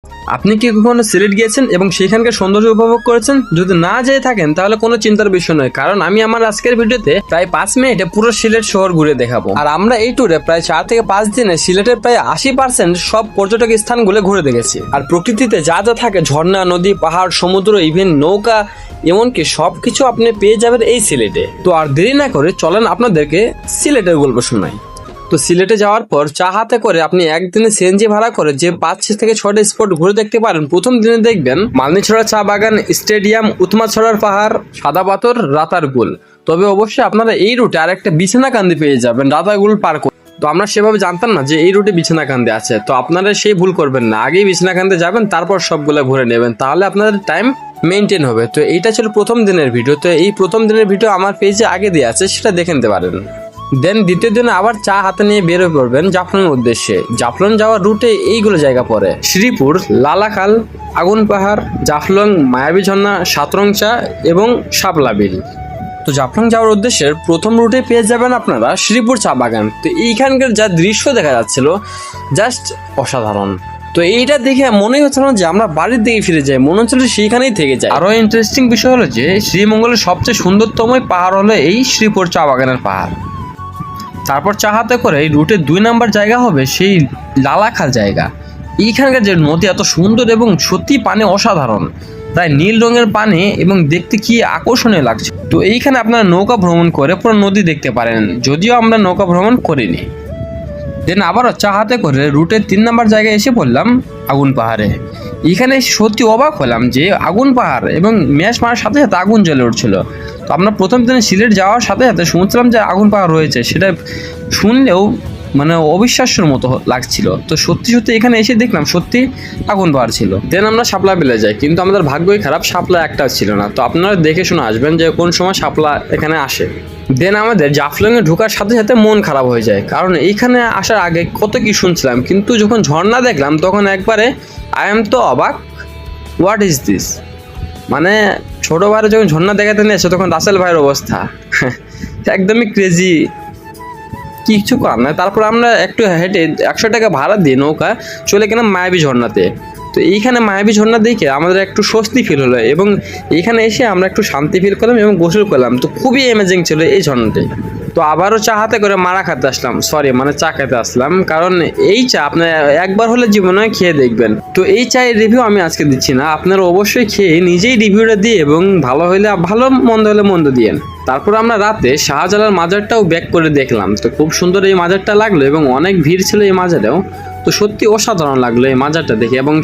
আপনি কি কখনো সিলেট গিয়েছেন এবং সেখানকার সৌন্দর্য উপভোগ করেছেন? যদি না যেয়ে থাকেন তাহলে কোনো চিন্তার বিষয় নয়, কারণ আমি আমার আজকের ভিডিওতে প্রায় 5 মিনিটে পুরো সিলেট শহর ঘুরে দেখাবো। আর আমরা এই ট্যুরে প্রায় 4 থেকে 5 দিনে সিলেটের প্রায় 80% সব পর্যটক স্থানগুলো ঘুরে দেখেছি। আর প্রকৃতিতে যা যা থাকে, ঝর্ণা, নদী, পাহাড়, সমুদ্র, ইভেন নৌকা, এমনকি সবকিছু আপনি পেয়ে যাবেন এই সিলেটে। তো আর দেরি না করে চলেন আপনাদেরকে সিলেটের গল্প শোনাই। তো সিলেটে যাওয়ার পর চা হাতে করে আপনি একদিনে সিএনজি ভাড়া করে যে 5 থেকে 6টা স্পট ঘুরে দেখতে পারেন। প্রথম দিনে দেখবেন মালনীছড়া চা বাগান, স্টেডিয়াম, উৎমাছড়ার পাহাড়, সাদা পাথর, রাতারগুল। তবে অবশ্যই আপনারা এই রুটে আরেকটা বিছানাকান্দি পেয়ে যাবেন রাতারগুল পার করে। তো আমরা সেভাবে জানতাম না যে এই রুটে বিছানাকান্দি আছে, তো আপনারা সেই ভুল করবেন না, আগেই বিছানাকান্দি যাবেন, তারপর সবগুলো ঘুরে নেবেন, তাহলে আপনাদের টাইম মেনটেন হবে। তো এইটা ছিল প্রথম দিনের ভিডিও। তো এই প্রথম দিনের ভিডিও আমার পেজে আগে দেওয়া আছে, সেটা দেখে নিতে পারেন। দেন দ্বিতীয় দিনে আবার চা হাতে নিয়ে বেরোয় পড়বেন জাফলংয়ের উদ্দেশ্যে। জাফলং যাওয়ার রুটে এইগুলো জায়গা পড়ে: শ্রীপুর, লালাখাল, আগুন পাহাড়, জাফলং, মায়াবী ঝর্ণা, সাতরং চা এবং শাপলা বিল। তো জাফলং যাওয়ার উদ্দেশ্যে প্রথম রুটে পেয়ে যাবেন আপনারা শ্রীপুর চা বাগান। তো এইখানকার যা দৃশ্য দেখা যাচ্ছিল জাস্ট অসাধারণ। তো এইটা দেখে মনেই হচ্ছে না যে আমরা বাড়ির দিকে ফিরে যাই, মনে হচ্ছিল সেইখানেই থেকে যায়। আরো ইন্টারেস্টিং বিষয় হলো যে শ্রীমঙ্গলের সবচেয়ে সুন্দরতম পাহাড় হলো এই শ্রীপুর চা বাগানের পাহাড়। তারপর চা হাতে করে এই রুটের 2 নম্বর জায়গা হবে সেই লালাখাল জায়গা। এইখানকার যে নদী এত সুন্দর এবং সত্যি পানি অসাধারণ, প্রায় নীল রঙের পানি এবং দেখতে কি আকর্ষণীয় লাগছে। তো এইখানে আপনারা নৌকা ভ্রমণ করে পুরো নদী দেখতে পারেন, যদিও আমরা নৌকা ভ্রমণ করিনি। দেন আবারও চা হাতে করে রুটের 3 নম্বর জায়গায় এসে পড়লাম আগুন পাহাড়ে। এখানে সত্যি অবাক হলাম যে আগুন পাহাড় এবং ম্যাশ মারার সাথে সাথে আগুন জ্বলে উঠছিল। তো আমরা প্রথম দিনে সিলেট যাওয়ার সাথে সাথে শুনছিলাম যে আগুন পাহাড় রয়েছে, সেটা শুনলেও মানে অবিশ্বাস্যের মতো লাগছিল। তো সত্যি সত্যি এখানে এসে দেখলাম সত্যি আগুন পাহাড় ছিল। দেন আমরা শাপলা বিলে যাই, কিন্তু আমাদের ভাগ্যই খারাপ, শাপলা একটাও ছিল না। তো আপনারা দেখে শুনে আসবেন যে কোন সময় শাপলা এখানে আসে। দেন আমাদের জাফলংয়ে ঢোকার সাথে সাথে মন খারাপ হয়ে যায়, কারণ এইখানে আসার আগে কত কি শুনছিলাম, কিন্তু যখন ঝর্ণা দেখলাম তখন একবারে আই এম তো অবাক, হোয়াট ইজ দিস। মানে ছোটোবেলায় যখন ঝর্ণা দেখাতে নিয়ে এসে তখন রাসেল ভাইয়ের অবস্থা একদমই ক্রেজি, কিছু করার নয়। তারপর আমরা একটু হেঁটে 100 টাকা ভাড়া দিয়ে নৌকা চলে গেলাম মায়াবী ঝর্ণাতে। তো এইখানে মায়াবী ঝর্ণা দেখে আমাদের একটু স্বস্তি ফিল হলো এবং এইখানে এসে আমরা একটু শান্তি ফিল করলাম এবং গোসল করলাম। তো খুবই অ্যামেজিং ছিল এই ঝর্ণাটি। তো আবারও চা হাতে করে মারা খেতে আসলাম, চা খেতে আসলাম, কারণ এই চা আপনার একবার হলে জীবনে খেয়ে দেখবেন। তো এই চায়ের রিভিউ আমি আজকে দিচ্ছি না, আপনারা অবশ্যই খেয়ে নিজেই রিভিউটা দিয়ে এবং ভালো হলে ভালো, মন্দ হলে মন্দ দিয়েন। তারপর আমরা রাতে শাহজালাল মাজারটাও ব্যাক করে দেখলাম। তো খুব সুন্দর এই মাজারটা লাগলো এবং অনেক ভিড় ছিল এই মাজারেও। তো সত্যি অসাধারণ লাগলো এই মাজারটা দেখে। এবং